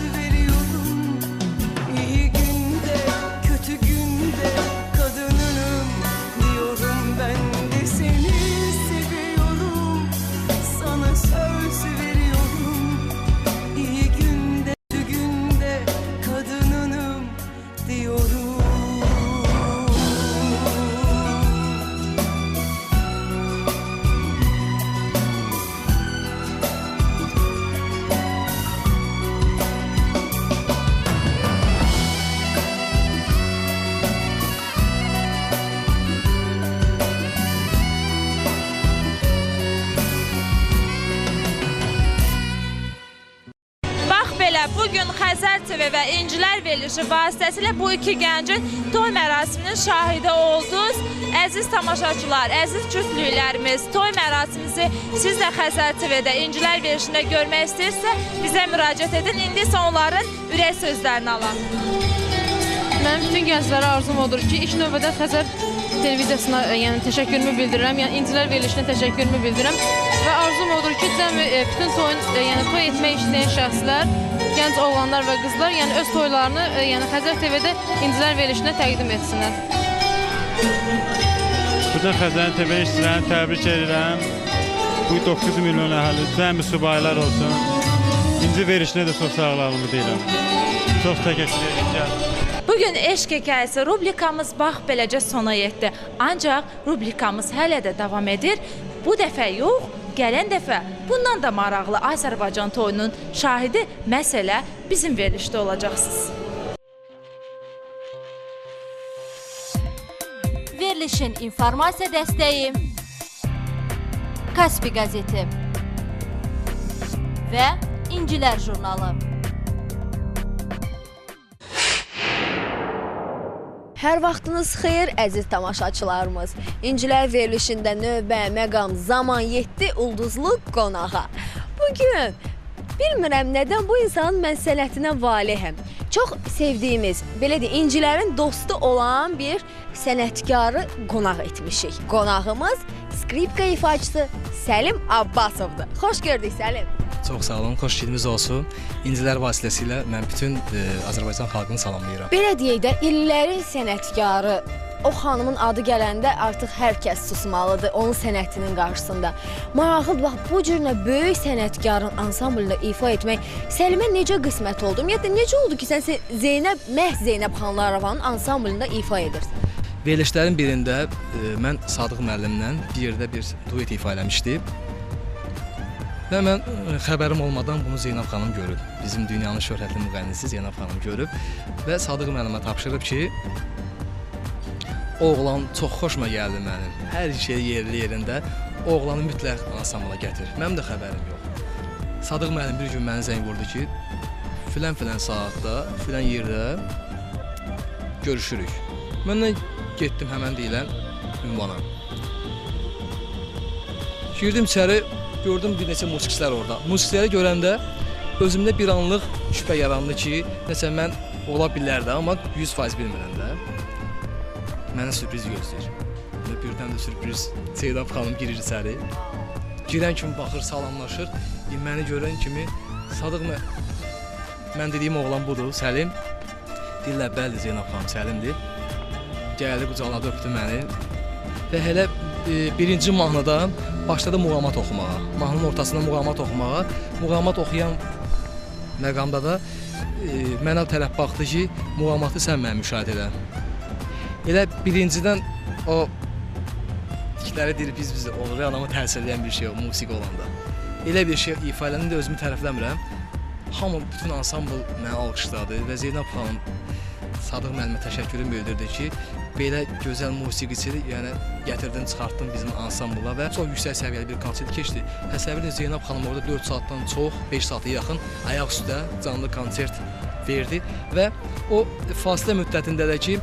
TV və İncilər verilişi vasitəsilə bu iki gəncin toy mərasiminin şahidi oldunuz. Əziz tamaşaçılar, əziz cütlüklərimiz, toy mərasimimizi siz də Xəzər TV-də İncilər verilişində görmək istəyirsə, bizə müraciət edin. İndi isə onların ürək sözlərini alaq. Mənim bütün gənclərə arzum odur ki, ilk növbədə Xəzər televiziyasına təşəkkürümü bildirirəm, İncilər verilişinə təşəkkürümü bildirirəm və arzum odur ki, bütün toy etmək istəyən şəxslər, gənc oğlanlar və qızlar öz toylarını Xəzər TV-də İncilər verilişinə təqdim etsinlər. Bütün Xəzər TV işçilərini təbrik edirəm. Bu 9 milyon əhali, cəmi subaylar olsun. İnci verilişinə də çox sağlığımı deyirəm. Çox təşəkkür edirəm. Bugün eşq hekayəsi rubrikamız bax beləcə sona yetdi. Ancaq rubrikamız hələ də davam edir. Bu dəfə yox, gələn dəfə bundan da maraqlı Azərbaycan toyunun şahidi məsələ bizim verilişdə olacaqsınız. Verilişin informasiya dəstəyi Kaspi qəzeti və İncilər jurnalı. Hər vaxtınız xeyir, əziz tamaşaçılarımız. İncilər verilişində növbə, məqam, zaman yetdi ulduzlu qonağa. Bugün bilmirəm nədən bu insanın mən sənətinə valihəm. Çox sevdiyimiz, belə deyək, İncilərin dostu olan bir sənətkarı qonaq etmişik. Qonağımız skripka ifaçısı Səlim Abbasovdur. Xoş gördük Səlim. Çox sağ olun, xoş getdiniz olsun. İncilər vasitəsilə mən bütün Azərbaycan xalqını salamlayıram. Belə deyək də, illərin sənətkarı, o xanımın adı gələndə artıq hər kəs susmalıdır onun sənətinin qarşısında. Maraqlıdır, bax, bu cürlə böyük sənətkarın ansamblında ifa etmək Səlimə necə qismət oldu? Ümumiyyətlə, necə oldu ki, sən məhz Zeynəb Xanlaravanın ansamblında ifa edirsən? Verilişlərin birində mən Sadıq müəllimlə bir yerdə bir duet ifa eləmişdim. Və mən xəbərim olmadan bunu Zeynəb xanım görüb. Bizim dünyanın şöhrətli müğənnisi Zeynəb xanım görüb və Sadıq müəllimə tapşırıb ki, oğlan çox xoşuma gəldi mənim. Hər şey yerli yerində. Oğlanı mütləq ansambla gətir. Mənim də xəbərim yox. Sadıq müəllim bir gün mənə zəng vurdu ki, filan saatda, filan yerdə görüşürük. Mən də getdim həmən deyilən ünvana. Girdim içəri, gördüm bir neçə musiqçilər orada. Musiqiləri görəndə özümdə bir anlıq şübhə yarandı ki, nəsə mən ola bilərdi, amma 100% bilmirəm də. Mənə sürpriz gözləyir. Birdən də sürpriz Zeynəb xanım girir içəri. Girən kimi baxır, salamlaşır. Məni görən kimi Sadıq mən dediyim oğlan budur, Səlim. Deyirlər, bəli Zeynəb xanım, Səlimdir. Gəldi, qucaqladı, öpdü məni. Və hələ birinci mahnıda başladı muğamat oxumağa. Mahnının ortasında muğamat oxumağa. Muğamat oxuyan məqamda da mənə tərəf baxdı ki, muğamatı sən mənə müşahidə elə. Elə birincidən o tikləri deyir, biz olur, anamı təsir edən bir şey o, musiqi olanda. Elə bir şey ifa eləndə özümü tərəfləmirəm. Hamı, bütün ansambl mənə alqışladı və Zeynəb xanım Sadıq müəllimə təşəkkürüm bildirdi ki, belə gözəl musiqiçini gətirdin, çıxartdın bizim ansambla və çox yüksək səviyyəli bir konsert keçdi. Təsəvvür edin, Zeynəb xanım orada 4 saatdan çox, 5 saata yaxın ayaq üstə canlı konsert verdi və o fasilə müddətində də ki,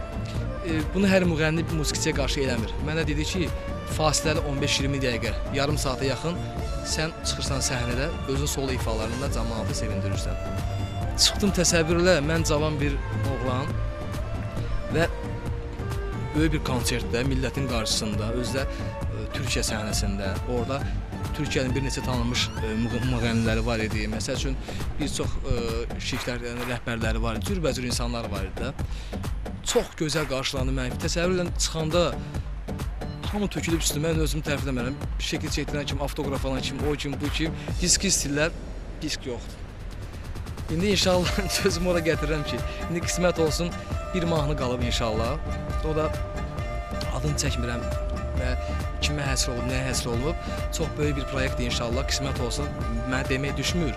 bunu hər müğənni musiqiçiyə qarşı eləmir. Mənə dedi ki, fasiləli 15-20 dəqiqə, yarım saata yaxın sən çıxırsan səhnədə, özün solo ifalarında cəmaatı sevindirirsən. Çıxdım təsəvvürlə, mən cavan bir oğlan və böyük bir konsertdə, millətin qarşısında, özdə Türkiyə səhnəsində, orada Türkiyənin bir neçə tanınmış müğənniləri var idi. Məsəl üçün, bir çox şirklər, rəhbərləri var idi, cürbəcür insanlar var idi də. Çox gözəl qarşılandı mənə. Təsəvvürlə çıxanda hamı tökülüb üstümə, mən özümü tərəfləmərəm. Şəkil çəkdirən kimi, avtoqraf alan kimi, o kimi, bu kimi, diski istəyirlər, disk yoxdur. İndi inşallah sözümü ora gətirirəm ki, indi qismət olsun, bir mahnı qalıb inşallah. O da adını çəkmirəm və kimə həsr olub, nəyə həsr olub. Çox böyük bir proyektdir inşallah, qismət olsun. Mənə demək düşmür.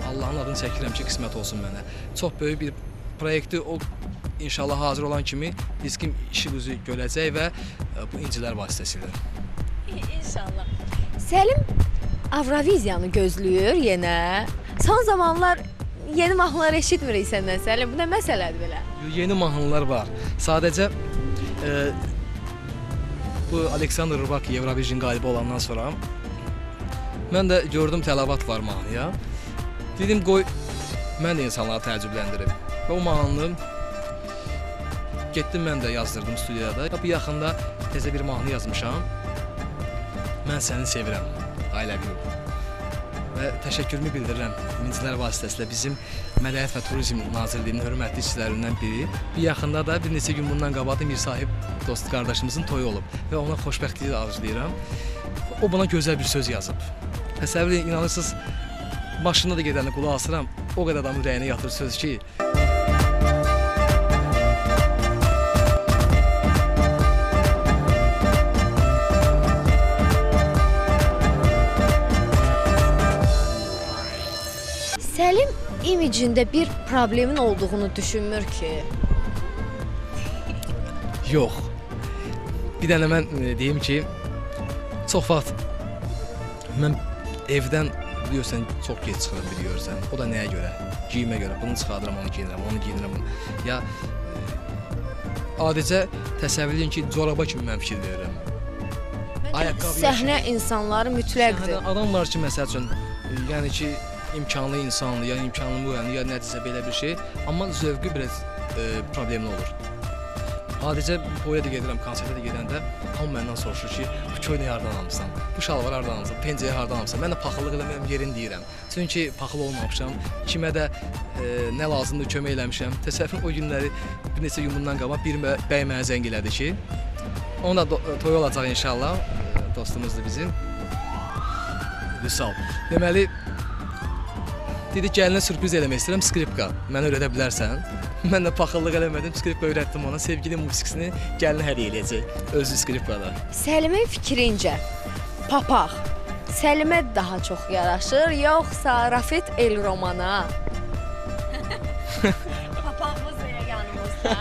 Allahın adını çəkirəm ki, qismət olsun mənə. Çox böyük bir proyektdir. O inşallah hazır olan kimi diskim işi üzü görəcək və bu İncilər vasitəsilə. İnşallah. Səlim Avroviziyanı gözləyir yenə. Son zamanlar yeni mahnılar eşitmirik səndən Səlim. Bu nə məsələdir belə? Yeni mahnılar var. Sadəcə bu Aleksandr Rybak Eurovision qalibi olandan sonra mən də gördüm tələbat var mahnıya. Dedim qoy mən də insanları təəccübləndirim. Və o mahnını getdim mən də yazdırdım studiyada. Bu yaxında təzə bir mahnı yazmışam. Mən səni sevirəm. Ailə qrup. Və təşəkkürümü bildirirəm mincilər vasitəsilə bizim Mədəniyyət və Turizm Nazirliyinin hörmətli işçilərindən biri. Bir yaxında da bir neçə gün bundan qabaq Mir Sahib dost qardaşımızın toyu olub və ona xoşbəxtlik arzulayıram. O buna gözəl bir söz yazıb. Təsəvvür edin, inanırsınız, maşında da gedəndə qulaq asıram, o qədər adamın ürəyinə yatır söz ki, Səlim imicində bir problemin olduğunu düşünmür ki. Yox. Bir dənə mən deyim ki, çox vaxt mən evdən biliyorsan çox gec çıxıram biliyorsan. O da nəyə görə? Giyimə görə. Bunu çıxardıram, onu giyinirəm, onu giyinirəm. Ya adicə təsəvvür edin ki, coraba kimi mən fikir verirəm. Ayaqqabı səhnə insanları mütləqdir. Adam var ki, məsəl üçün, yəni ki, imkanlı insandır, ya imkanlı müğənni, ya nədirsə belə bir şey, amma zövqü biraz problemli olur. Adicə boya da gedirəm, konsertə də gedəndə hamı məndən soruşur ki, bu köynəyi hardan almısan, bu şalvar hardan almısan, pencəyi hardan almısan. Mən də paxıllıq eləməyəm yerini deyirəm. Çünki paxılı olmamışam, kimə də nə lazımdır kömək eləmişəm. Təsəvvür o günləri bir neçə gün bundan qabaq bir bəy mənə zəng elədi ki, onun da toyu olacaq inşallah, dostumuzdur bizim. Vüsal. Deməli, dedi gəlinə sürpriz eləmək istəyirəm, skripka. Mənə öyrədə bilərsən? Mən də paxıllıq eləmədim, skripka öyrətdim ona. Sevgili musiqisini gəlinə hədiyyə eləyəcək, özü skripkada. Səlimin fikrincə, papaq Səlimə daha çox yaraşır, yoxsa Rafet El-Romana? Papaqımız da yanımızda.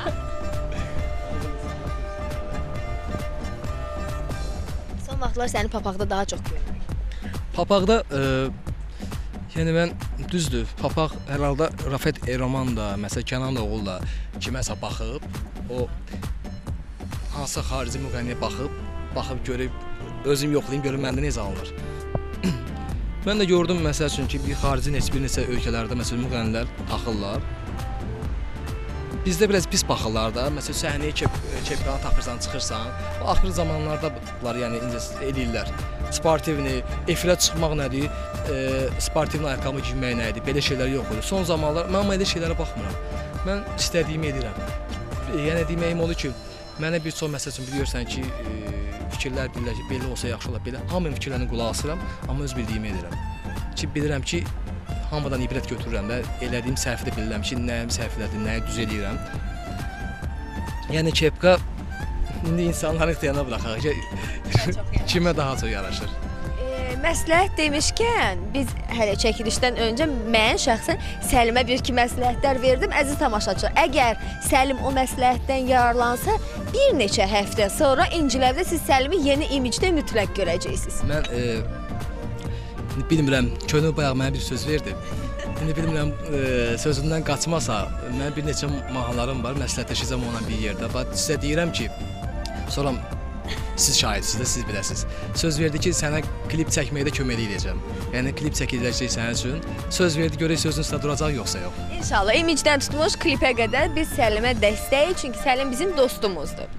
Son vaxtlar səni papaqda daha çox görürük. Papaqda yəni mən düzdür, papaq hər halda Rafet El-Roman da, məsələn Kənan oğul da kiməsə baxıb, o hansı xarici müğənniyə baxıb görüb, özüm yoxlayım, görüm məndə necə alınır. Mən də gördüm, məsəl üçün ki, bir xarici bir neçə ölkələrdə məsələn müğənnilər taxırlar. Bizdə biraz pis baxırlar da, məsələn səhnəyə kepkanı taxırsan, çıxırsan, o axır zamanlarda bunlar yəni eləyirlər. Sportivni, efirə çıxmaq nədir, sportivni ayaqqabı giymək nədir, belə şeylər yox idi. Son zamanlar mən elə şeylərə baxmıram. Mən istədiyimi edirəm. Yəni deməyim odur ki, mənə bir çox məsəl üçün biliyorsan ki, fikirlər bilirlər ki, belə olsa yaxşı olar, belə hamının fikirlərini qulaq asıram, amma öz bildiyimi edirəm. Ki bilirəm ki, hamıdan ibrət götürürəm və elədiyim səhvi də bilirəm ki, nəyim səhvlədir, nəyi düz edirəm. Yəni kepka indi insanların ixtiyarına buraxaq ki, kimə daha çox yaraşır. Məsləhət demişkən, biz hələ çəkilişdən öncə mən şəxsən Səlimə bir-iki məsləhətlər verdim. Əziz tamaşaçı, əgər Səlim o məsləhətdən yararlansa, bir neçə həftə sonra İnciləvdə siz Səlimi yeni imicdə mütləq görəcəksiniz. Mən bilmirəm, könül bayaq mənə bir söz verdi. İndi bilmirəm, sözündən qaçmasa, mən bir neçə mahnılarım var, məsləhətləşəcəm ona bir yerdə. Sizə deyirəm ki, sonra siz şahidsiniz də, siz biləsiniz. Söz verdi ki, sənə klip çəkməkdə kömək edəcəm. Yəni klip çəkiləcək sənin üçün. Söz verdi, görək sözün üstə duracaq yoxsa yox. İnşallah imicdən tutmuş klipə qədər biz Səlimə dəstəyik, çünki Səlim bizim dostumuzdur.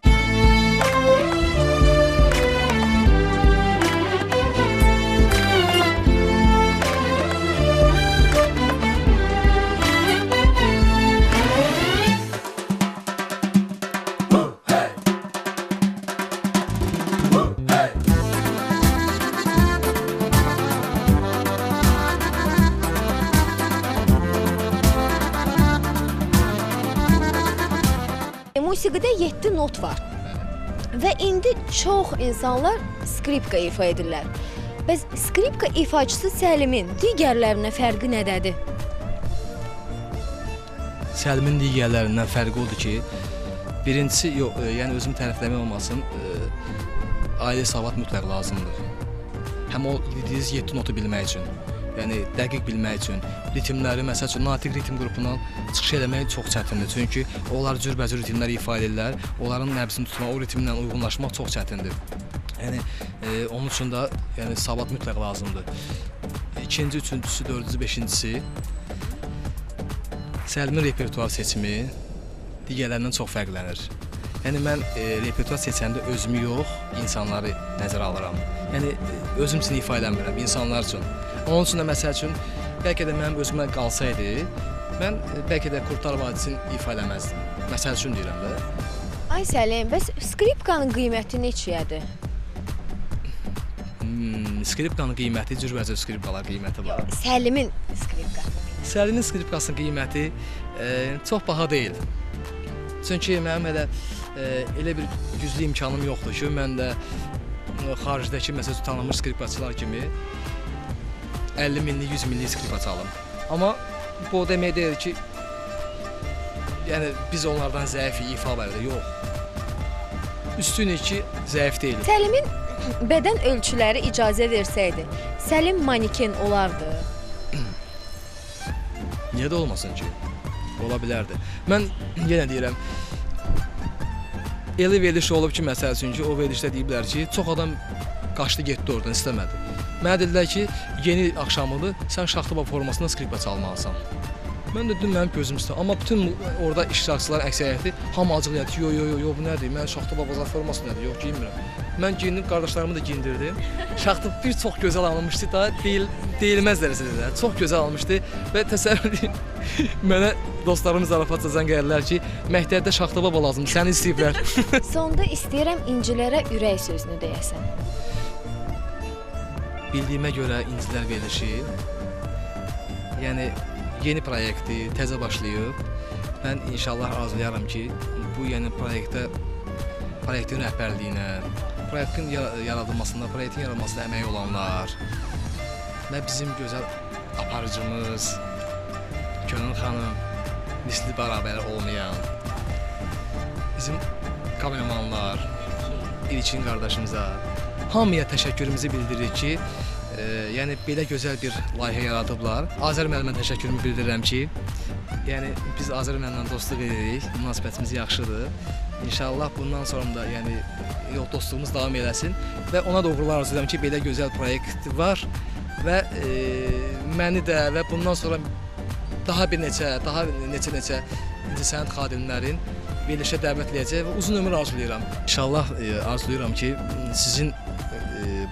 Musiqidə 7 not var və indi çox insanlar skripka ifa edirlər. Bəs skripka ifaçısı Səlimin digərlərinə fərqi nədədir? Səlimin digərlərindən fərqi odur ki, birincisi, yəni özümü tərifləmək olmasın, ali savad mütləq lazımdır. Həm o dediyiniz 7 notu bilmək üçün. yəni dəqiq bilmək üçün, ritmləri, məsəl üçün, natiq ritm qrupundan çıxış eləmək çox çətindir. Çünki onlar cürbəcür ritmlər ifa edirlər, onların nəbzini tutmaq, o ritmlə uyğunlaşmaq çox çətindir. Yəni, onun üçün də yəni, savad mütləq lazımdır. İkinci, üçüncüsü, dördüncü, beşincisi Səlimin repertuar seçimi digərlərindən çox fərqlənir. Yəni, mən repertuar seçəndə özümü yox, insanları nəzərə alıram. Yəni, özüm üçün ifa eləmirəm, insanlar üçün. Onun üçün də, məsəl üçün, bəlkə də mənim özümə qalsaydı, mən bəlkə də Kurtlar Vadisini ifa eləməzdim. Məsəl üçün deyirəm də. Ay Səlim, bəs skripkanın qiyməti neçəyədir? Skripkanın qiyməti, cürbəcür skripkalar qiyməti var. Səlimin skripkası. Səlimin skripkasının qiyməti çox baha deyil. Çünki mənim elə bir güclü imkanım yoxdur ki, mən də xaricdəki məsəl tanınmış skripkaçılar kimi 50 minlik, 100 minlik skripka çalım. Amma bu o demək deyil ki, yəni biz onlardan zəif ifa barədə yox. Üstünlük ki, zəif deyilik. Səlimin bədən ölçüləri icazə versəydi, Səlim maniken olardı. Niyə də olmasın ki? Ola bilərdi. Mən yenə deyirəm, elə veriliş olub ki, məsəl üçün ki, o verilişdə deyiblər ki, çox adam qaçdı, getdi oradan, istəmədi. Mənə dedilər ki, yeni axşamıdır, sən Şaxta Baba formasında skripka çalmalısan. Mən də dün mənim gözüm üstə. Amma bütün orada iştirakçılar əksəriyyəti hamı acıqladı ki, yo, bu nədir? Mən Şaxta Baba forması nədir? Yox, giyinmirəm. Mən giyindim, qardaşlarımı da giyindirdim. Şaxta bir çox gözəl alınmışdı da, deyilməz dərəcədə də. Çox gözəl alınmışdı və təsəvvür edin, mənə dostlarımız zarafatca zəng edirlər ki, məktəbdə Şaxta Baba lazımdır, səni istəyiblər. Sonda istəyirəm incilərə ürək sözünü deyəsən. Bildiyimə görə incilər verilişi, yəni yeni proyekti təzə başlayıb. Mən inşallah arzulayarım ki, bu yeni proyektin rəhbərliyinə, proyektin yaradılmasında, proyektin yaradılmasında əməyi olanlar və bizim gözəl aparıcımız Könül xanım, misli bərabər olmayan bizim kameramanlar, İlkin qardaşımıza hamıya təşəkkürümüzü bildiririk ki, yəni belə gözəl bir layihə yaradıblar. Azər müəllimə təşəkkürümü bildirirəm ki, yəni biz Azər müəllimlə dostluq edirik, münasibətimiz yaxşıdır. İnşallah bundan sonra da yəni dostluğumuz davam eləsin və ona da uğurlar arzulayıram ki, belə gözəl proyekt var və məni də və bundan sonra daha neçə incəsənət xadimlərin verilişə dəvət edəcək və uzun ömür arzulayıram. İnşallah arzulayıram ki, sizin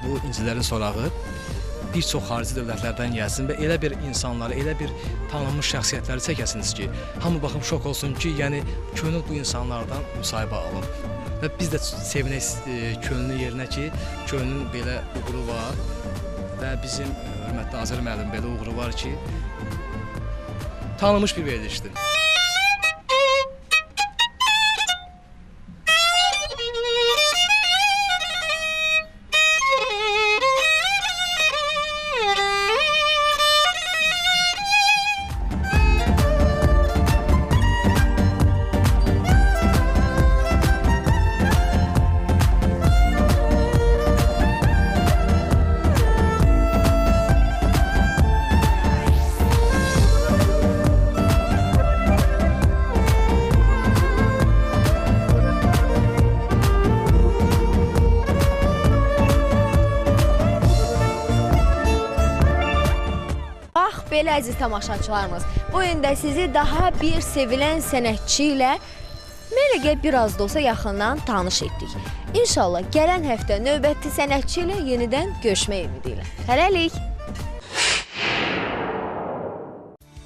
bu incilərin sorağı bir çox xarici dövlətlərdən gəlsin və elə bir insanları, elə bir tanınmış şəxsiyyətləri çəkəsiniz ki, hamı baxıb şok olsun ki, yəni Könül bu insanlardan müsahibə alıb. Və biz də sevinək Könülün yerinə ki, Könülün belə uğuru var və bizim hörmətli Azər müəllim belə uğuru var ki, tanınmış bir verilişdir. Belə əziz tamaşaçılarımız, bu gün də sizi daha bir sevilən sənətçi ilə Mələqə biraz da olsa yaxından tanış etdik. İnşallah gələn həftə növbəti sənətçi ilə yenidən görüşmək ümidi ilə. Hələlik!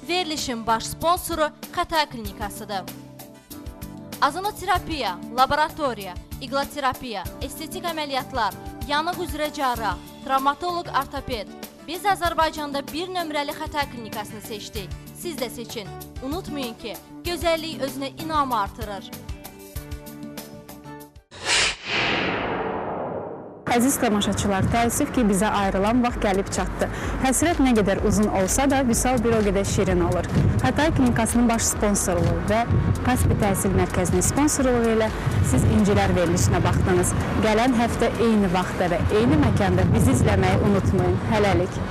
Verilişin baş sponsoru Xətai klinikasıdır. Azonoterapiya, laboratoriya, iqloterapiya, estetik əməliyyatlar, yanıq üzrə cərrah, travmatoloq, ortoped. Biz Azərbaycanda bir nömrəli Xətai klinikasını seçdik. Siz də seçin. Unutmayın ki, gözəllik özünə inamı artırır. Əziz tamaşaçılar, təəssüf ki, bizə ayrılan vaxt gəlib çatdı. Həsrət nə qədər uzun olsa da, vüsal bir o qədər şirin olur. Xətai klinikasının baş sponsorluğu və Kaspi Təhsil Mərkəzinin sponsorluğu ilə siz incilər verilişinə baxdınız. Gələn həftə eyni vaxtda və eyni məkanda bizi izləməyi unutmayın. Hələlik!